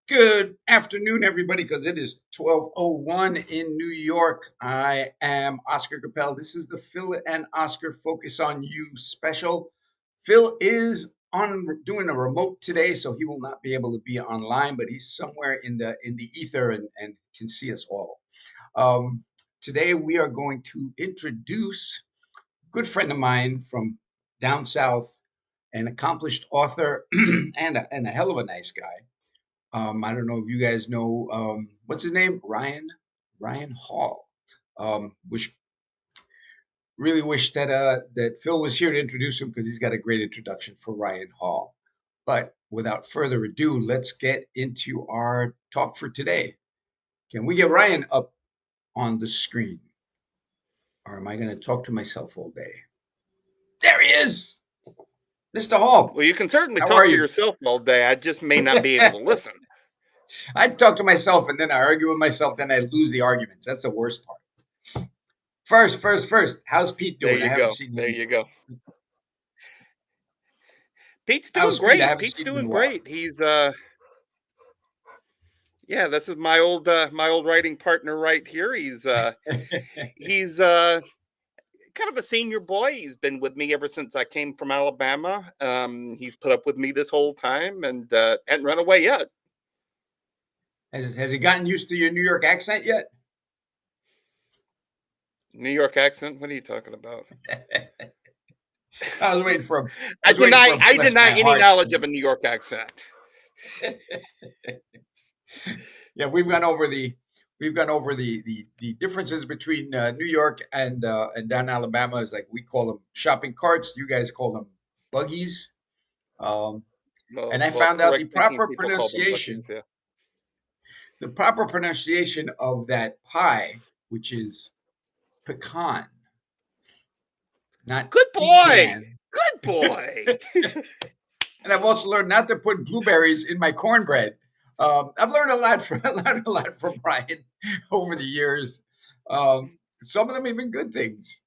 Good afternoon, everybody, because it is 12:01 in New York. I am Oscar Capel. This is the Phil and Oscar Focus on You special. Phil is on doing a remote today, so he will not be able to be online, but he's somewhere in the ether and can see us all. Um, Today we are going to introduce a good friend of mine from down south, an accomplished author and a hell of a nice guy. I don't know if you guys know what's his name? Ryan Hall. Wish Really wish that Phil was here to introduce him because he's got a great introduction for Ryan Hall. But without further ado, let's get into our talk for today. Can we get Ryan up on the screen? Or am I going to talk to myself all day? There he is, Mr. Hall. Well, you can certainly How are talk to you? yourself all day. I just may not be able to listen. I talk to myself and then I argue with myself, then I lose the arguments. That's the worst part. First. How's Pete There doing? I you haven't go. seen There him. you go. Pete's doing How's Pete? I great. haven't Pete's seen him in doing a while. great. He's yeah, this is my old writing partner right here. He's kind of a senior boy. He's been with me ever since I came from Alabama. He's put up with me this whole time and hadn't run away yet. Has he gotten used to your New York accent yet? New York accent? What are you talking about? I was waiting for him. I I was waiting for deny him. I Bless deny my any heart. knowledge of a New York accent. Yeah, we've gone over the differences between New York and down Alabama. Is like we call them shopping carts. You guys call them buggies. Um, and I Well, found out the correct thinking proper people call them pronunciation buggies. Yeah. the proper pronunciation of that pie, which is pecan, not Good boy. pecan. Good boy. And I've also learned not to put blueberries in my cornbread. I've learned a lot from Ryan over the years. Some of them even good things.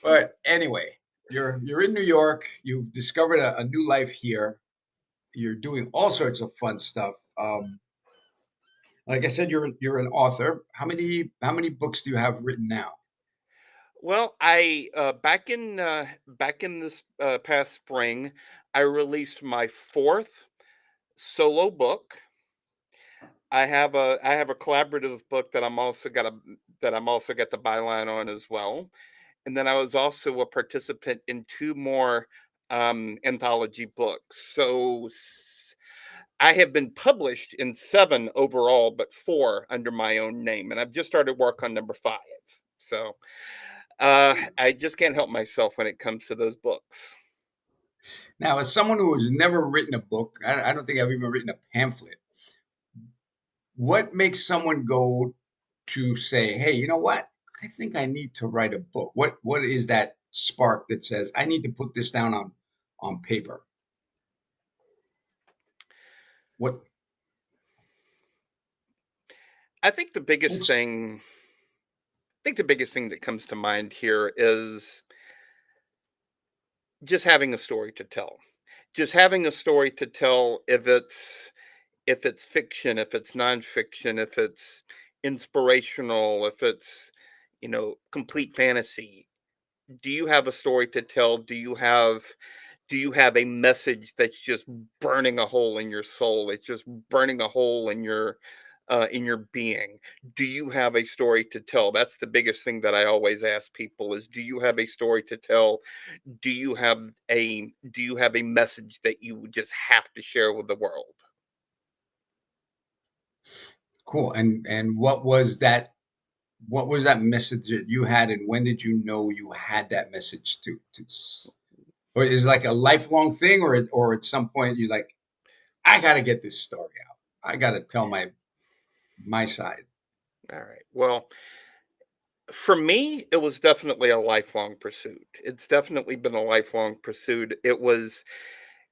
But anyway, you're in New York. You've discovered a new life here. You're doing all sorts of fun stuff. Like I said, you're an author. How many books do you have written now? Well, I back in this past spring, I released my fourth solo book. I have a collaborative book that I'm also got the byline on as well. And then I was also a participant in two more anthology books. I have been published in seven overall, but four under my own name, and I've just started work on number five. So I just can't help myself when it comes to those books. Now, as someone who has never written a book, I don't think I've even written a pamphlet. What makes someone go to say, "Hey, you know what? I think I need to write a book." What is that spark that says, "I need to put this down on paper"? What I think the biggest what's thing, I think the biggest thing that comes to mind here is just having a story to tell. Just having a story to tell if it's fiction, if it's nonfiction, if it's inspirational, if it's complete fantasy. Do you have a story to tell? Do you have a message that's just burning a hole in your soul? It's just burning a hole in your being. Do you have a story to tell? That's the biggest thing that I always ask people is, do you have a story to tell? Do you have a message that you just have to share with the world? cool? And what was that message that you had, and when did you know you had that message or is it like a lifelong thing, or at some point you're like, I got to get this story out. I got to tell my side. All right. Well, for me, it was definitely a lifelong pursuit. It's definitely been a lifelong pursuit. It was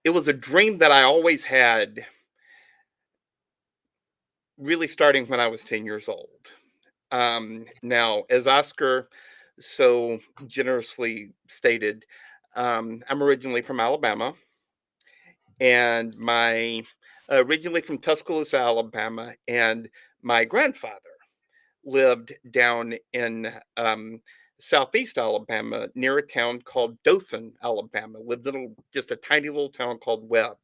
a dream that I always had, really starting when I was 10 years old. Now, as Oscar so generously stated, I'm originally from Alabama, and originally from Tuscaloosa, Alabama, and my grandfather lived down in southeast Alabama near a town called Dothan, Alabama. Lived in just a tiny little town called Webb.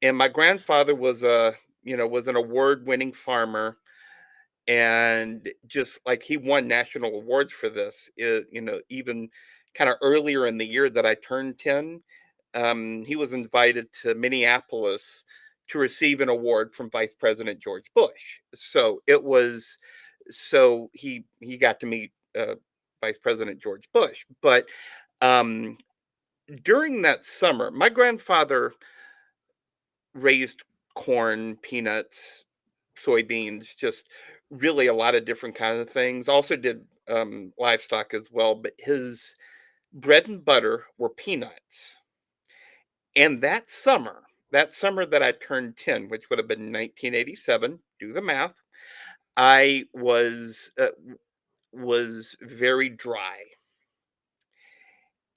And my grandfather was was an award-winning farmer, and just like he won national awards for this. Even kind of earlier in the year that I turned 10, he was invited to Minneapolis to receive an award from Vice President George Bush. So he got to meet Vice President George Bush. But um, during that summer, my grandfather raised corn, peanuts, soybeans, just really a lot of different kinds of things. Also did livestock as well, but his bread and butter were peanuts. And that summer that I turned 10, which would have been 1987, do the math, I was very dry.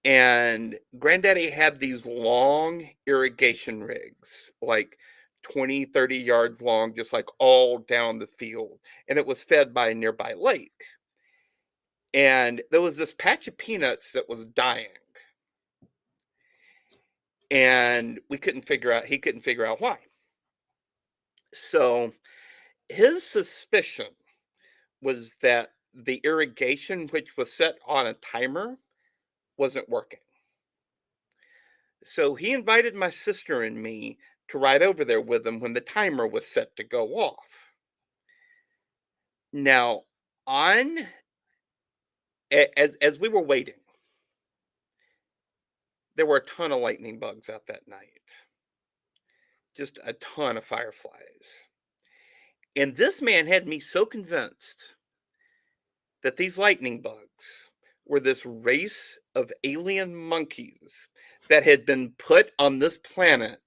And granddaddy had these long irrigation rigs, like 20, 30 yards long, just like all down the field. And it was fed by a nearby lake. And there was this patch of peanuts that was dying. And he couldn't figure out why. So his suspicion was that the irrigation, which was set on a timer, wasn't working. So he invited my sister and me to ride over there with him when the timer was set to go off. Now, on as we were waiting, there were a ton of lightning bugs out that night. Just a ton of fireflies. And this man had me so convinced that these lightning bugs were this race of alien monkeys that had been put on this planet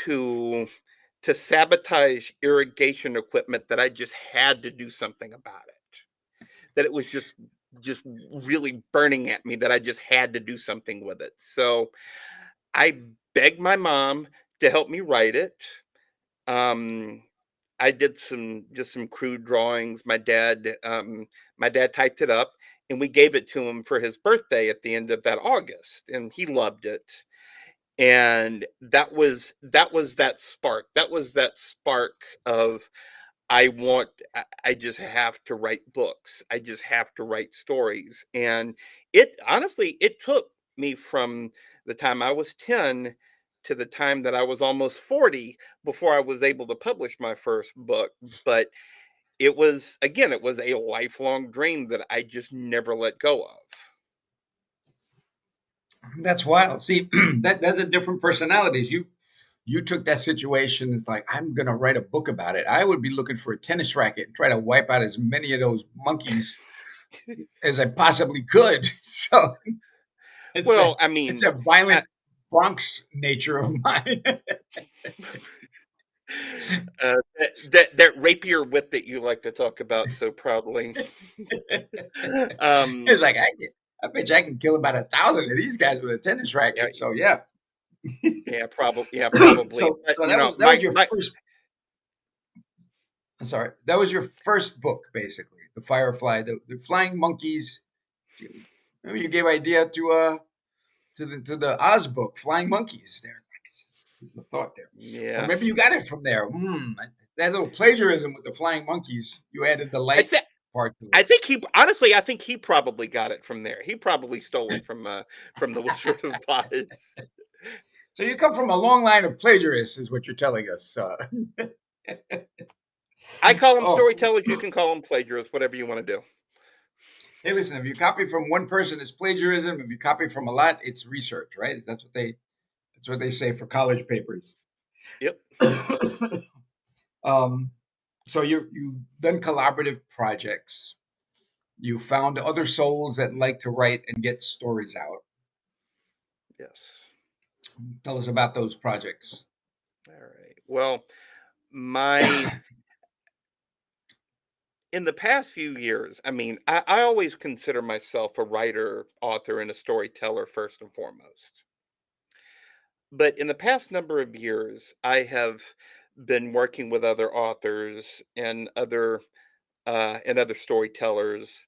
to sabotage irrigation equipment, that I just had to do something about it. That it was just really burning at me, that I just had to do something with it. So I begged my mom to help me write it. Um, I did some crude drawings. My dad typed it up, and we gave it to him for his birthday at the end of that August, and he loved it. And that was that spark. That was that spark of, I just have to write books. I just have to write stories. And it honestly, it took me from the time I was 10 to the time that I was almost 40 before I was able to publish my first book. But it was a lifelong dream that I just never let go of. That's wild. See, that's a different personalities. You took that situation. It's like I'm gonna write a book about it. I would be looking for a tennis racket and try to wipe out as many of those monkeys as I possibly could. So it's Well, that I it's mean, a I, violent Bronx nature of mine. that rapier wit that you like to talk about so proudly. um, It's like I bet you I can kill about 1,000 of these guys with a tennis yeah, racket. So yeah. yeah, probably. But So that was your my first. I'm sorry, that was your first book, basically. The Firefly, the flying monkeys. Maybe you gave idea to the Oz book, Flying Monkeys. There's a thought there, or yeah, maybe you got it from there. That little plagiarism with the flying monkeys. You added the I light think part to I think he honestly, I think he probably got it from there. He probably stole it from the Wizard of Oz. so you come from a long line of plagiarists, is what you're telling us. I call them Oh, cool. storytellers. You can call them plagiarists, whatever you want to do. Hey, listen, if you copy from one person, it's plagiarism. If you copy from a lot, it's research, right? That's what they say for college papers. Yep. um, so you've done collaborative projects. You found other souls that like to write and get stories out. Yes. Tell us about those projects. All right. Well, my in the past few years, I mean, I always consider myself a writer, author, and a storyteller first and foremost. But in the past number of years, I have been working with other authors and other storytellers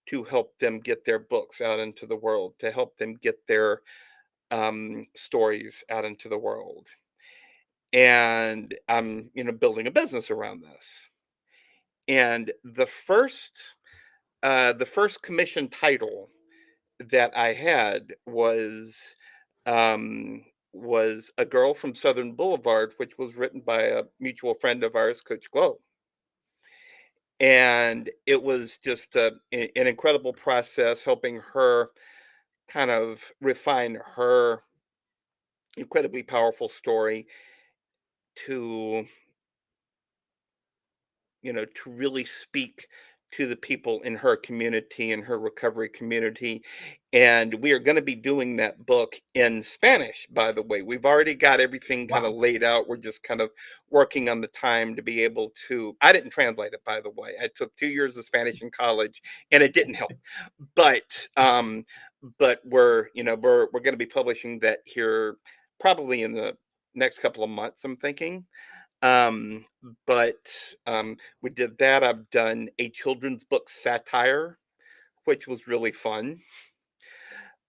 to help them get their books out into the world, to help them get their stories out into the world. And I'm, building a business around this. And the first commission title that I had was A Girl from Southern Boulevard, which was written by a mutual friend of ours, Coach Glow. And it was just an incredible process helping her kind of refine her incredibly powerful story to to really speak to the people in her community and her recovery community. And we are going to be doing that book in Spanish, by the way. We've already got everything kind of Wow. laid out. We're just kind of working on the time to be able to. I didn't translate it, by the way. I took 2 years of Spanish in college and it didn't help. But we're going to be publishing that here probably in the next couple of months, I'm thinking. Um, but we did that. I've done a children's book satire, which was really fun.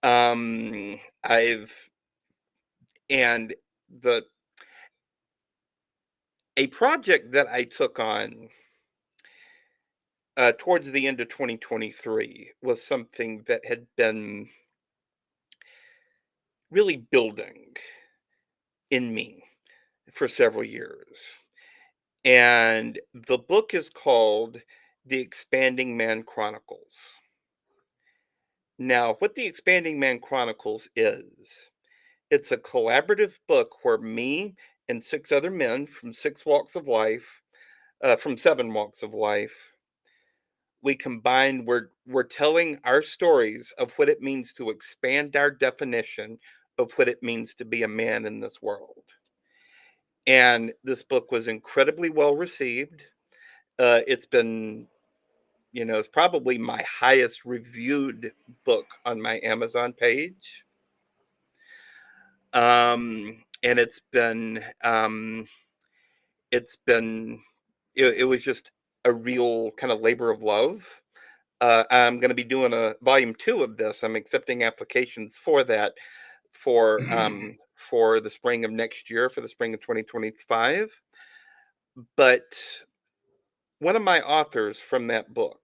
I've and the a project that I took on towards the end of 2023 was something that had been really building in me for several years. And the book is called The Expanding Man Chronicles. Now, what the Expanding Man Chronicles is, it's a collaborative book where me and six other men from six walks of life, from seven walks of life, we combine, we're telling our stories of what it means to expand our definition of what it means to be a man in this world. And this book was incredibly well received. It's been, it's probably my highest reviewed book on my Amazon page. And it's been it was just a real kind of labor of love. I'm going to be doing a volume 2 of this. I'm accepting applications for that for the spring of next year, for the spring of 2025. But one of my authors from that book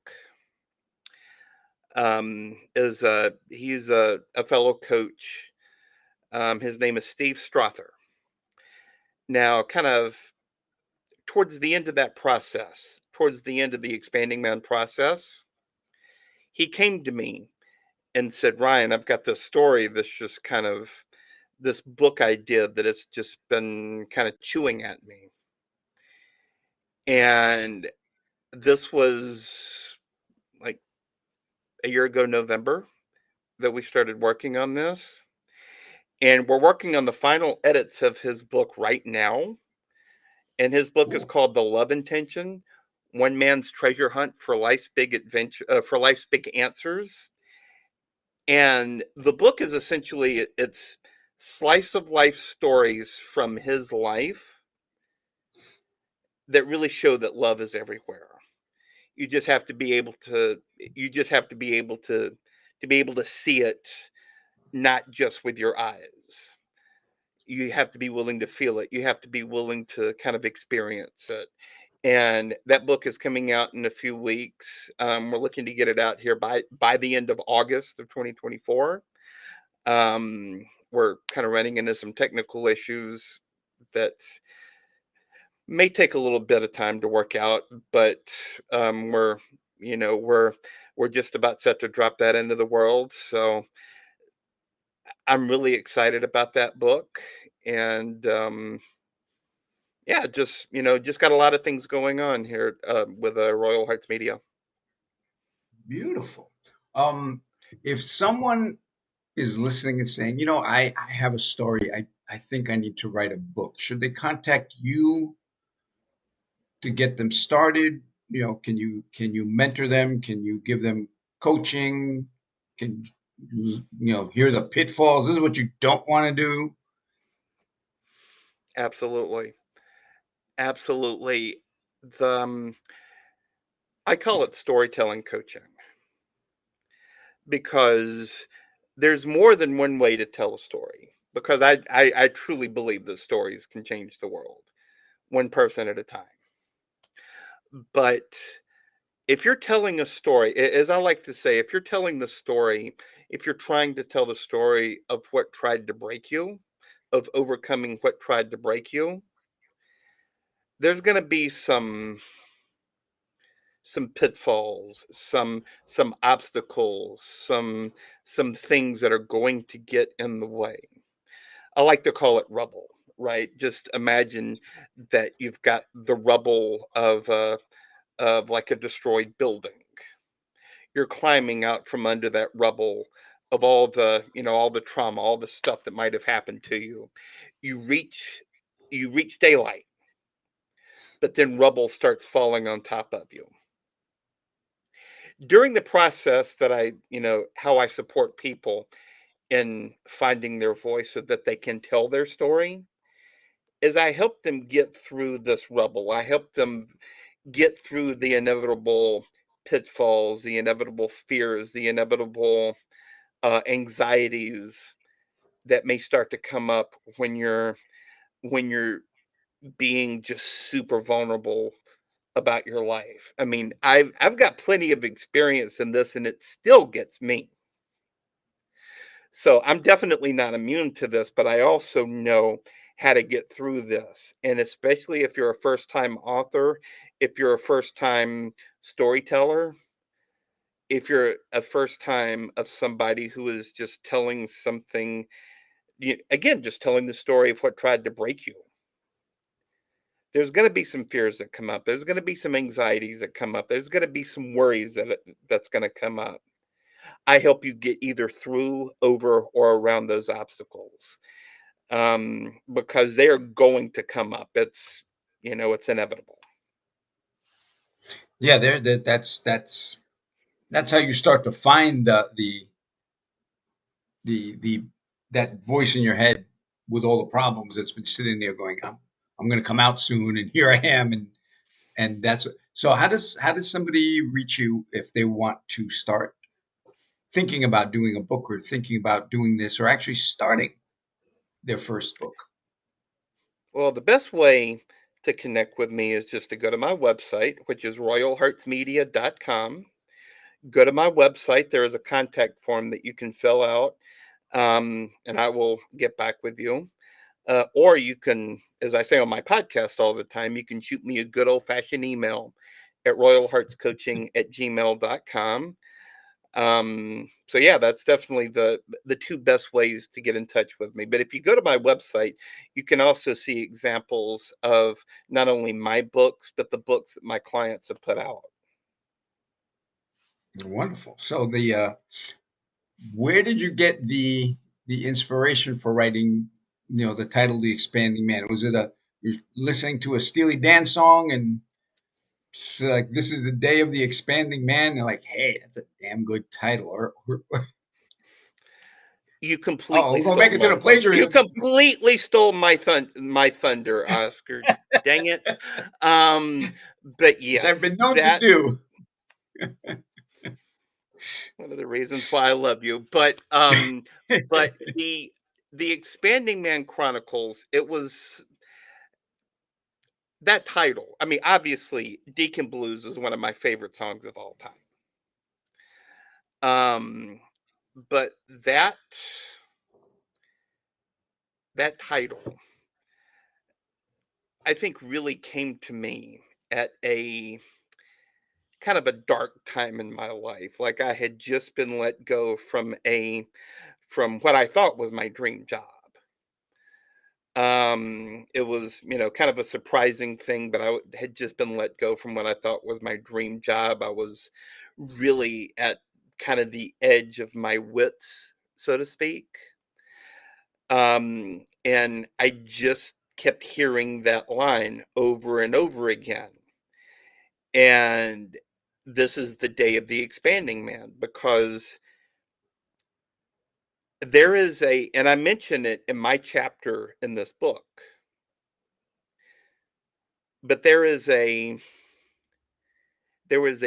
is he's a fellow coach. His name is Steve Strother. Now, kind of towards the end of that process, towards the end of the Expanding Man process, he came to me and said, "Ryan, I've got this story that's just kind of this book I did that it's just been kind of chewing at me." And this was like a year ago, November, that we started working on this. And we're working on the final edits of his book right now. And his book is Cool. called The Love Intention: One Man's Treasure Hunt for Life's Big Adventure, for Life's Big Answers. And the book is essentially it's slice of life stories from his life that really show that love is everywhere. You just have to be able to you just have to be able to be able to see it not just with your eyes. You have to be willing to feel it. You have to be willing to kind of experience it. And that book is coming out in a few weeks. We're looking to get it out here by the end of August of 2024. We're kind of running into some technical issues that may take a little bit of time to work out, but we're you know we're just about set to drop that into the world. So I'm really excited about that book, and yeah, just got a lot of things going on here with Royal Heights Media. Beautiful. Um, if someone is listening and saying, I have a story, I think I need to write a book, should they contact you to get them started? Can you mentor them? Can you give them coaching? Can hear the pitfalls? This is what you don't want to do. Absolutely. Absolutely. The I call it storytelling coaching because there's more than one way to tell a story. Because I truly believe that stories can change the world, one person at a time. But if you're telling a story, as I like to say, if you're telling the story, if you're trying to tell the story of what tried to break you, of overcoming what tried to break you, there's going to be some pitfalls, some obstacles, some things that are going to get in the way. I like to call it rubble, right? Just imagine that you've got the rubble of like a destroyed building. You're climbing out from under that rubble of all the trauma, all the stuff that might have happened to you. You reach you reach daylight, but then rubble starts falling on top of you. During the process that how I support people in finding their voice so that they can tell their story, is I help them get through this rubble. I help them get through the inevitable pitfalls, the inevitable fears, the inevitable anxieties that may start to come up when you're being just super vulnerable about your life. I mean, I've got plenty of experience in this, and it still gets me. So I'm definitely not immune to this, but I also know how to get through this. And especially if you're a first time author, if you're a first time storyteller, if you're a first time of somebody who is just telling something, again, just telling the story of what tried to break you, there's going to be some fears that come up. There's going to be some anxieties that come up. There's going to be some worries that's going to come up. I help you get either through, over, or around those obstacles, because they are going to come up. It's inevitable. Yeah, that's how you start to find the that voice in your head with all the problems that's been sitting there going, I'm going to come out soon, and here I am, and that's so. How does somebody reach you if they want to start thinking about doing a book or thinking about doing this or actually starting their first book? Well, the best way to connect with me is just to go to my website, which is royalheartsmedia.com. Go to my website. There is a contact form that you can fill out, and I will get back with you. Or you can, as I say on my podcast all the time, you can shoot me a good old fashioned email at royalheartscoaching@gmail.com. So yeah, that's definitely the two best ways to get in touch with me. But if you go to my website, you can also see examples of not only my books, but the books that my clients have put out. Wonderful. So the where did you get the inspiration for writing, the title "The Expanding Man"? Was it a you're listening to a Steely Dan song and it's like this is the day of the expanding man? And you're like, hey, that's a damn good title. You Oh, completely we're gonna stole make it to my the thunder. You plagiarism. completely stole my thunder, Oscar. Dang it. Um, but Which I've yes, been known to that do. one of the reasons why I love you. But the Expanding Man Chronicles, it was that title. I mean, obviously, Deacon Blues is one of my favorite songs of all time. But that title, I think, really came to me at a kind of a dark time in my life. Like I had just been let go from what I thought was my dream job. It was, kind of a surprising thing, but had just been let go from what I thought was my dream job. I was really at kind of the edge of my wits, so to speak. And I just kept hearing that line over and over again. And this is the day of the expanding man because and I mention it in my chapter in this book. But there is a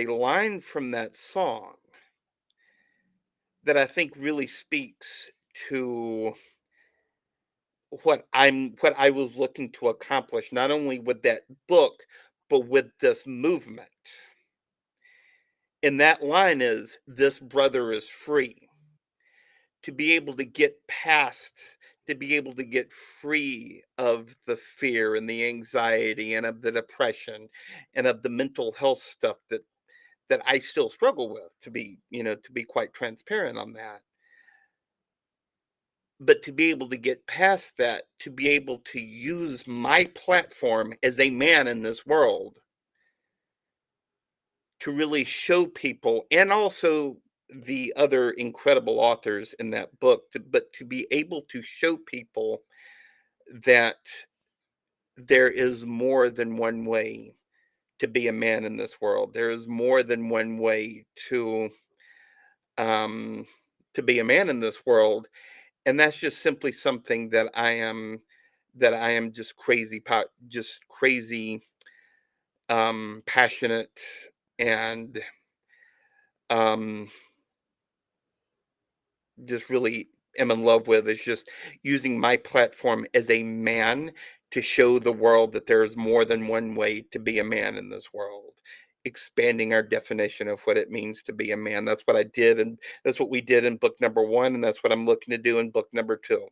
line from that song that I think really speaks to what I was looking to accomplish, not only with that book, but with this movement. And that line is, "This brother is free." To be able to get past, to be able to get free of the fear and the anxiety and of the depression and of the mental health stuff that I still struggle with, to be, to be quite transparent on that. But to be able to get past that, to be able to use my platform as a man in this world to really show people, and also the other incredible authors in that book, but to be able to show people that there is more than one way to be a man in this world. There is more than one way um, to be a man in this world, and that's just simply something that I am just just crazy passionate and um, just really am in love with, is just using my platform as a man to show the world that there is more than one way to be a man in this world. Expanding our definition of what it means to be a man. That's what I did, and that's what we did in book number one, and that's what I'm looking to do in book number two.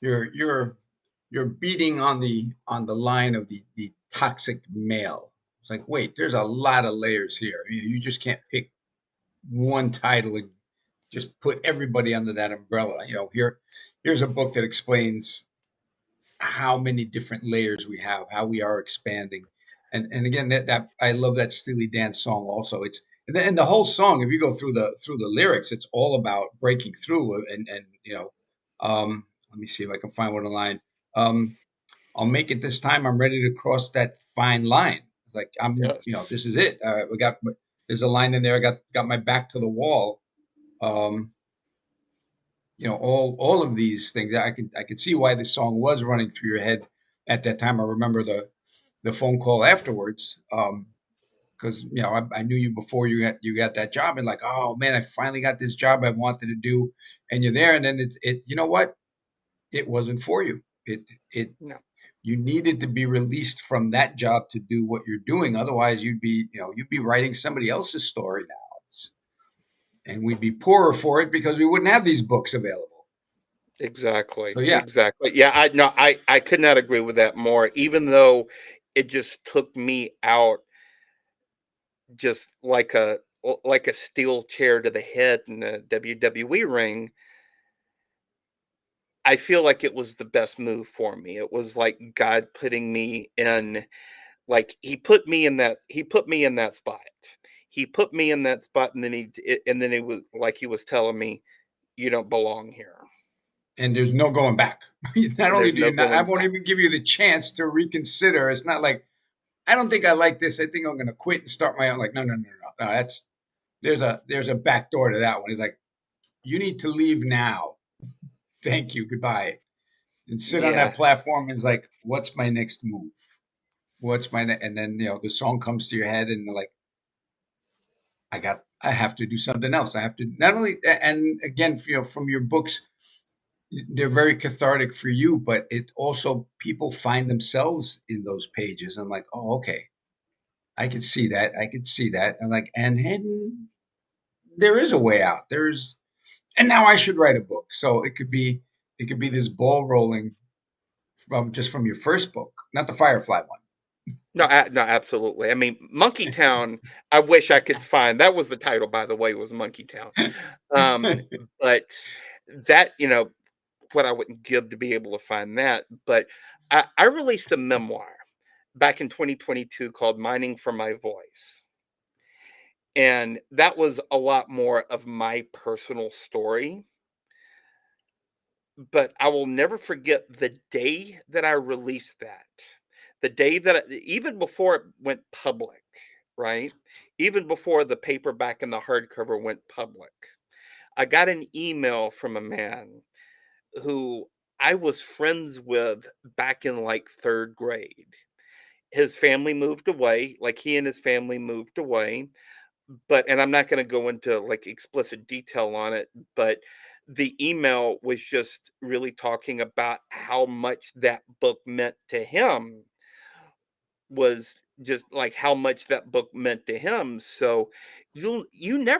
You're you're beating on the line of the toxic male. It's like, wait, there's a lot of layers here. You just can't pick one title and just put everybody under that umbrella. Here's a book that explains how many different layers we have, how we are expanding. And again, that I love that Steely Dan song also. It's and the whole song, if you go through the lyrics, it's all about breaking through and let me see if I can find one line. Um, I'll make it this time. I'm ready to cross that fine line. It's like Yes. this is it. We got there's a line in there. I got my back to the wall. Um, all of these things. I could see why this song was running through your head at that time. I remember the phone call afterwards, because I knew you before you got that job, and like, oh man, I finally got this job I wanted to do, and you're there, and then it you know what, it wasn't for you. It No. You needed to be released from that job to do what you're doing. Otherwise, you'd be writing somebody else's story now. And we'd be poorer for it because we wouldn't have these books available. Exactly. So yeah, Exactly. Yeah. I no. I could not agree with that more. Even though it just took me out, just like a steel chair to the head in a WWE ring. I feel like it was the best move for me. It was like God putting me in, like, he put me in that spot. He put me in that spot, and then and then he was like, he was telling me, "You don't belong here." and there's no going back. Not And only there's do you no not, I going won't back. even give you the chance to reconsider. It's not like I don't think I like this. I think I'm going to quit and start my own. Like, no, no, no, no, no. There's a back door to that one. He's like, you need to leave now. Thank you, goodbye, and sit on Yeah. that platform. Is like, what's my next move? What's my and then the song comes to your head, and you're like, I have to do something else. I have to not only and again, from your books, they're very cathartic for you, but it also people find themselves in those pages. I'm like, oh, okay, I could see that. I could see that. And like, and there is a way out. And now I should write a book. So it could be this ball rolling from your first book, not the Firefly No, no, absolutely. I mean, Monkey Town, I wish I could find, that was the title, by the way, was Monkey Town. Um, one. but that, what I wouldn't give to be able to find that. But I released a memoir back in 2022 called Mining for My Voice. And that was a lot more of my personal story. But I will never forget the day that I released that. The day that even before it went public, right? Even before the paperback and the hardcover went public, I got an email from a man who I was friends with back in like third grade. his family moved away, like, he and his family moved away, but and I'm not gonna go into, like, explicit detail on it, but the email was just really talking about how much that book meant to him, was just, like, how much that book meant to him, so you never